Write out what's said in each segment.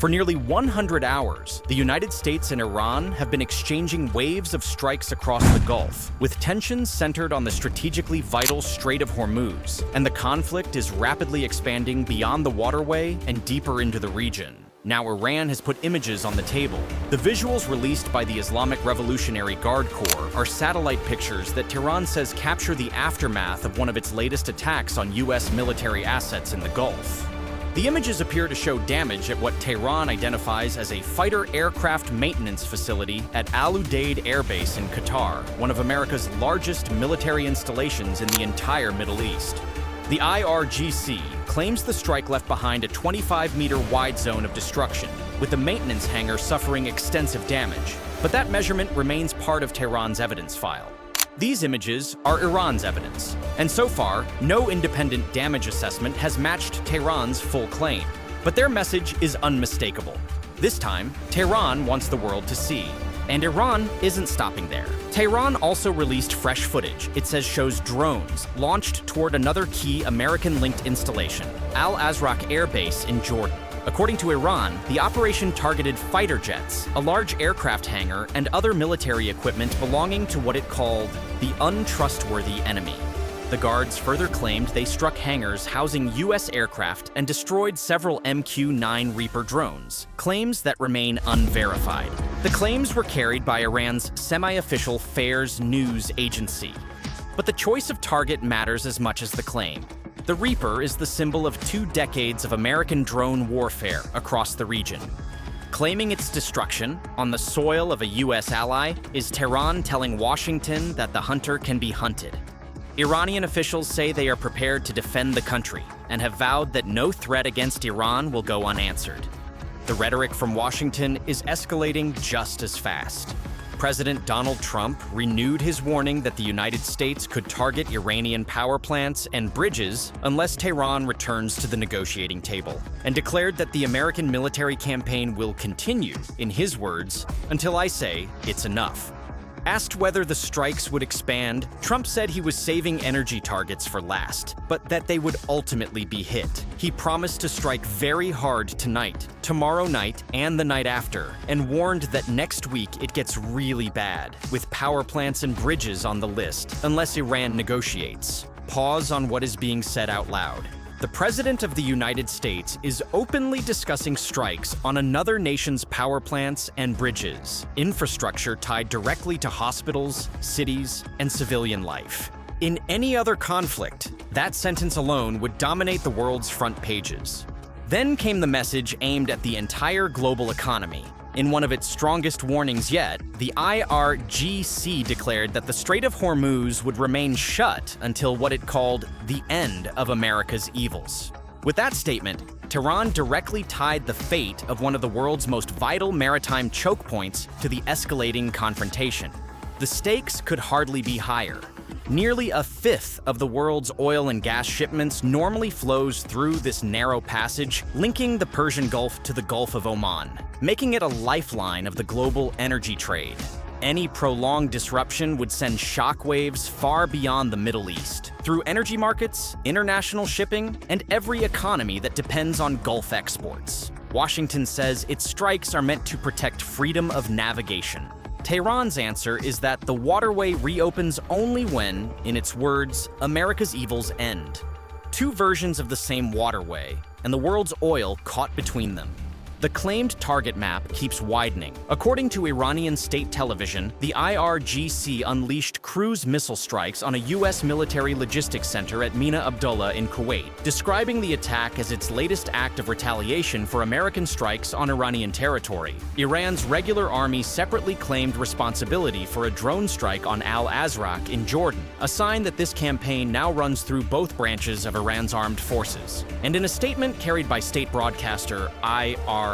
For nearly 100 hours, the United States and Iran have been exchanging waves of strikes across the Gulf, with tensions centered on the strategically vital Strait of Hormuz, and the conflict is rapidly expanding beyond the waterway and deeper into the region. Now Iran has put images on the table. The visuals released by the Islamic Revolutionary Guard Corps are satellite pictures that Tehran says capture the aftermath of one of its latest attacks on U.S. military assets in the Gulf. The images appear to show damage at what Tehran identifies as a fighter aircraft maintenance facility at Udeid Air Base in Qatar, one of America's largest military installations in the entire Middle East. The IRGC claims the strike left behind a 25-meter wide zone of destruction, with the maintenance hangar suffering extensive damage. But that measurement remains part of Tehran's evidence file. These images are Iran's evidence, and so far, no independent damage assessment has matched Tehran's full claim. But their message is unmistakable. This time, Tehran wants the world to see. And Iran isn't stopping there. Tehran also released fresh footage it says shows drones launched toward another key American-linked installation, Azraq Air Base in Jordan. According to Iran, the operation targeted fighter jets, a large aircraft hangar, and other military equipment belonging to what it called the untrustworthy enemy. The guards further claimed they struck hangars housing U.S. aircraft and destroyed several MQ-9 Reaper drones, claims that remain unverified. The claims were carried by Iran's semi-official Fars news agency. But the choice of target matters as much as the claim. The Reaper is the symbol of 2 decades of American drone warfare across the region. Claiming its destruction on the soil of a U.S. ally is Tehran telling Washington that the hunter can be hunted. Iranian officials say they are prepared to defend the country and have vowed that no threat against Iran will go unanswered. The rhetoric from Washington is escalating just as fast. President Donald Trump renewed his warning that the United States could target Iranian power plants and bridges unless Tehran returns to the negotiating table, and declared that the American military campaign will continue, in his words, until I say it's enough. Asked whether the strikes would expand, Trump said he was saving energy targets for last, but that they would ultimately be hit. He promised to strike very hard tonight, tomorrow night, and the night after, and warned that next week it gets really bad, with power plants and bridges on the list, unless Iran negotiates. Pause on what is being said out loud. The President of the United States is openly discussing strikes on another nation's power plants and bridges, infrastructure tied directly to hospitals, cities, and civilian life. In any other conflict, that sentence alone would dominate the world's front pages. Then came the message aimed at the entire global economy. In one of its strongest warnings yet, the IRGC declared that the Strait of Hormuz would remain shut until what it called the end of America's evils. With that statement, Tehran directly tied the fate of one of the world's most vital maritime choke points to the escalating confrontation. The stakes could hardly be higher. Nearly a fifth of the world's oil and gas shipments normally flows through this narrow passage, linking the Persian Gulf to the Gulf of Oman, making it a lifeline of the global energy trade. Any prolonged disruption would send shockwaves far beyond the Middle East, through energy markets, international shipping, and every economy that depends on Gulf exports. Washington says its strikes are meant to protect freedom of navigation. Tehran's answer is that the waterway reopens only when, in its words, America's evils end. 2 versions of the same waterway, and the world's oil caught between them. The claimed target map keeps widening. According to Iranian state television, the IRGC unleashed cruise missile strikes on a U.S. military logistics center at Mina Abdullah in Kuwait, describing the attack as its latest act of retaliation for American strikes on Iranian territory. Iran's regular army separately claimed responsibility for a drone strike on Azraq in Jordan, a sign that this campaign now runs through both branches of Iran's armed forces. And in a statement carried by state broadcaster IRGC,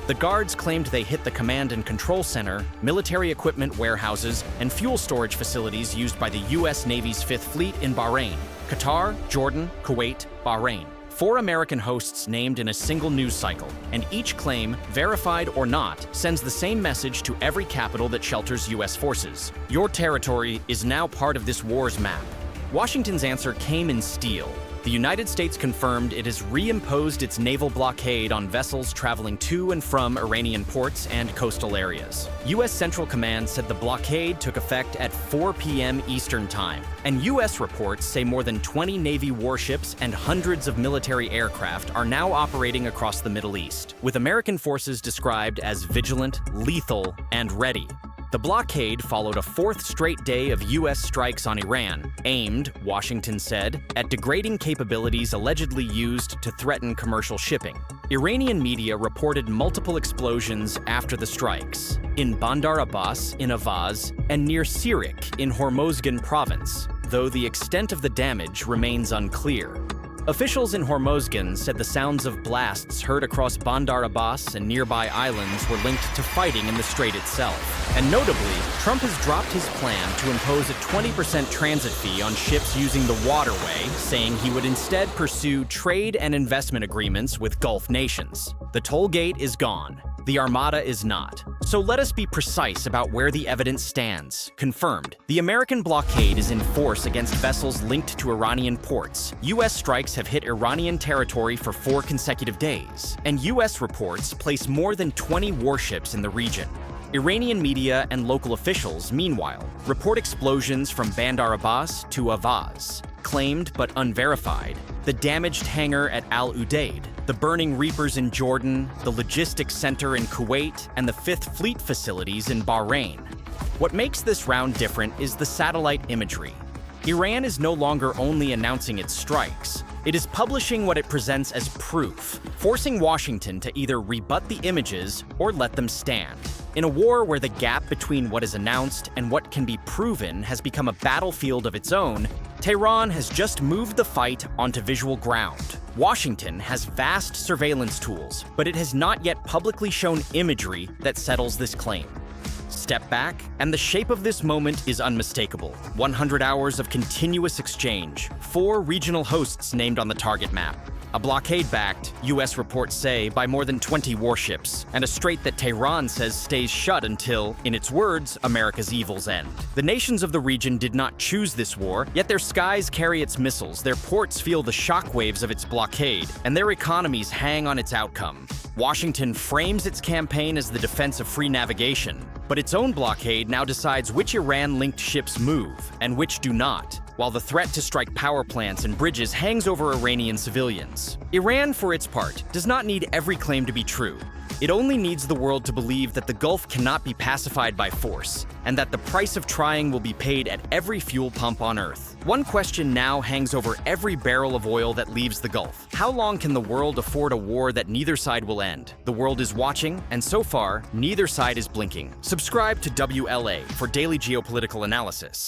the guards claimed they hit the command and control center, military equipment warehouses, and fuel storage facilities used by the U.S. Navy's 5th Fleet in Bahrain, Qatar, Jordan, Kuwait, Bahrain. 4 American hosts named in a single news cycle, and each claim, verified or not, sends the same message to every capital that shelters U.S. forces. Your territory is now part of this war's map. Washington's answer came in steel. the United States confirmed it has reimposed its naval blockade on vessels traveling to and from Iranian ports and coastal areas. U.S. Central Command said the blockade took effect at 4 p.m. Eastern Time, and U.S. reports say more than 20 Navy warships and hundreds of military aircraft are now operating across the Middle East, with American forces described as vigilant, lethal, and ready. The blockade followed a fourth straight day of U.S. strikes on Iran, aimed, Washington said, at degrading capabilities allegedly used to threaten commercial shipping. Iranian media reported multiple explosions after the strikes, in Bandar Abbas in Avaz and near Sirik in Hormozgan province, though the extent of the damage remains unclear. Officials in Hormozgan said the sounds of blasts heard across Bandar Abbas and nearby islands were linked to fighting in the strait itself. And notably, Trump has dropped his plan to impose a 20% transit fee on ships using the waterway, saying he would instead pursue trade and investment agreements with Gulf nations. The toll gate is gone. The Armada is not. So let us be precise about where the evidence stands. Confirmed. The American blockade is in force against vessels linked to Iranian ports. U.S. strikes have hit Iranian territory for 4 consecutive days, and U.S. reports place more than 20 warships in the region. Iranian media and local officials, meanwhile, report explosions from Bandar Abbas to Avaz, claimed but unverified, the damaged hangar at Al Udeid, the burning Reapers in Jordan, the logistics center in Kuwait, and the 5th Fleet facilities in Bahrain. What makes this round different is the satellite imagery. Iran is no longer only announcing its strikes, it is publishing what it presents as proof, forcing Washington to either rebut the images or let them stand. In a war where the gap between what is announced and what can be proven has become a battlefield of its own, Tehran has just moved the fight onto visual ground. Washington has vast surveillance tools, but it has not yet publicly shown imagery that settles this claim. Step back, and the shape of this moment is unmistakable. 100 hours of continuous exchange, 4 regional hosts named on the target map, a blockade-backed, U.S. reports say, by more than 20 warships, and a strait that Tehran says stays shut until, in its words, America's evils end. The nations of the region did not choose this war, yet their skies carry its missiles, their ports feel the shockwaves of its blockade, and their economies hang on its outcome. Washington frames its campaign as the defense of free navigation, but its own blockade now decides which Iran-linked ships move and which do not, while the threat to strike power plants and bridges hangs over Iranian civilians. Iran, for its part, does not need every claim to be true. It only needs the world to believe that the Gulf cannot be pacified by force, and that the price of trying will be paid at every fuel pump on Earth. One question now hangs over every barrel of oil that leaves the Gulf. How long can the world afford a war that neither side will end? The world is watching, and so far, neither side is blinking. Subscribe to WLA for daily geopolitical analysis.